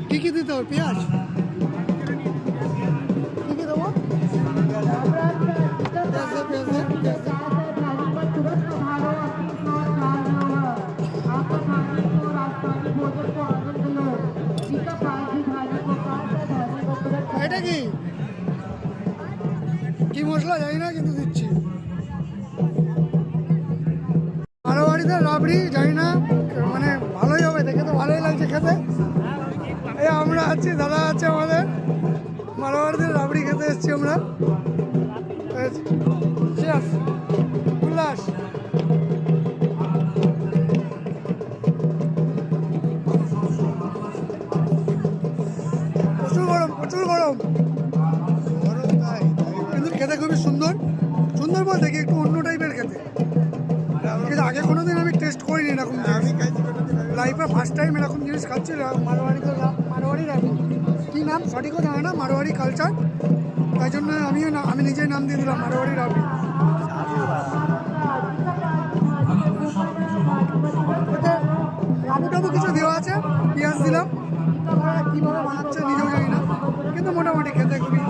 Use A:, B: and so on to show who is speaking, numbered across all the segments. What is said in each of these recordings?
A: কি কি দিতে হবে? পেঁয়াজ কি কি দেবো? এটা কি কি মশলা জানি না, কিন্তু দিচ্ছি। মারোয়াড়িতে রাবড়ি জানি না, মানে ভালোই হবে, দেখে তো ভালোই লাগছে খেতে। এই আমরা আছি, দাদা আছে আমাদের, মারোয়াড়িতে রাবড়ি খেতে এসেছি আমরা। উল্লাস প্রচুর গরম, প্রচুর গরম, কিন্তু খেতে খুবই সুন্দর। সুন্দর বলতে কি একটু অন্য টাইপের খেতে, কিন্তু আগে কোনোদিন আমি টেস্ট করিনি এরকম লাইফে, ফার্স্ট টাইম এরকম জিনিস খাচ্ছি। মারোয়াড়িতে মারোয়াড়ি রাবড়ি, কী নাম সঠিকও জানে না, মারোয়াড়ি কালচার, তাই জন্য আমি নিজেই নাম দিয়ে দিলাম মারোয়াড়ি রাবড়ি। আলু টাবু কিছু দেওয়া আছে, পেঁয়াজ দিলাম, কীভাবে বানাচ্ছে নিজেও জানি না, কিন্তু মোটামুটি খেতে খুবই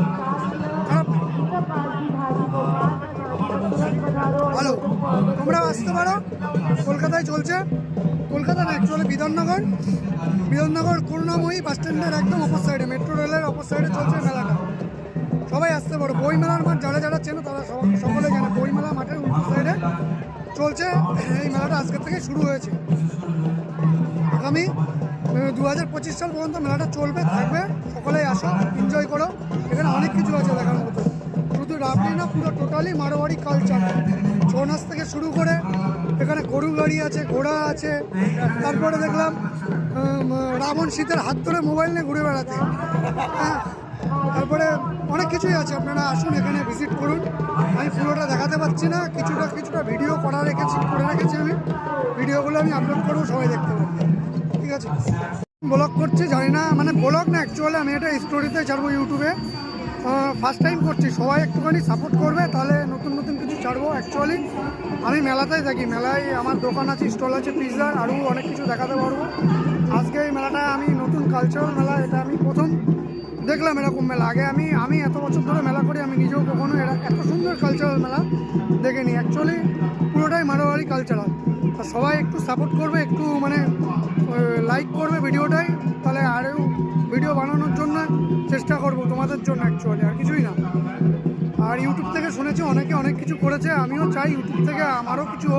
A: খারাপ ভালো। তোমরাও আসতে পারো, কলকাতায় চলছে, কলকাতা না অ্যাকচুয়ালি বিধাননগর, বিধাননগর করুণাময়ী বাস স্ট্যান্ডের একদম অপর সাইডে, মেট্রো রেলের অপর সাইডে চলছে মেলাটা। সবাই আসতে পারো। বইমেলার মাঠ যারা যারা চেনো তারা সকলে জানে, বইমেলা মাঠের উল্টো সাইডে চলছে এই মেলাটা, আজকের থেকে শুরু হয়েছে। আগামী 2025 সাল পর্যন্ত মেলাটা চলবে, থাকবে। সকলেই আসো, এনজয় করো। এখানে অনেক কিছু আছে দেখার মতো, শুধু রাবড়ি না, পুরো টোটালি মারোয়াড়ি কালচার। ছৌ নাচ থেকে শুরু করে এখানে গরু গাড়ি আছে, ঘোড়া আছে, তারপরে দেখলাম রাবণ সীতার হাত ধরে মোবাইল নিয়ে ঘুরে বেড়াতে, হ্যাঁ, তারপরে অনেক কিছুই আছে। আপনারা আসুন, এখানে ভিজিট করুন। আমি পুরোটা দেখাতে পারছি না, কিছুটা ভিডিও করে রেখেছি আমি, ভিডিওগুলো আমি আপলোড করবো, সবাই দেখতে পাবো, ঠিক আছে। ব্লগ করছি জানি না, মানে ব্লগ না অ্যাকচুয়ালি আমি এটা স্টোরিতে ছাড়বো ইউটিউবে, ফার্স্ট টাইম করছি। সবাই একটুখানি সাপোর্ট করবে, তাহলে নতুন নতুন কিছু ছাড়বো। অ্যাকচুয়ালি আমি মেলাতেই থাকি, মেলায় আমার দোকান আছে, স্টল আছে পিৎজার, আরও অনেক কিছু দেখাতে পারবো। আজকে এই মেলাটা আমি নতুন কালচারাল মেলা, এটা আমি প্রথম দেখলাম এরকম মেলা। আগে আমি এত বছর ধরে মেলা করি, আমি নিজেও কখনো এত সুন্দর কালচারাল মেলা দেখিনি। অ্যাকচুয়ালি পুরোটাই মারোয়াড়ি কালচারাল। আর সবাই একটু সাপোর্ট করবে, একটু মানে লাইক করবে ভিডিওটাই, তাহলে আরও ভিডিও বানানোর জন্য চেষ্টা করবো তোমাদের জন্য, অ্যাকচুয়ালি আর কিছুই না। আর ইউটিউব থেকে শুনেছি অনেকে অনেক কিছু করেছে, আমিও চাই ইউটিউব থেকে আমারও কিছু হোক।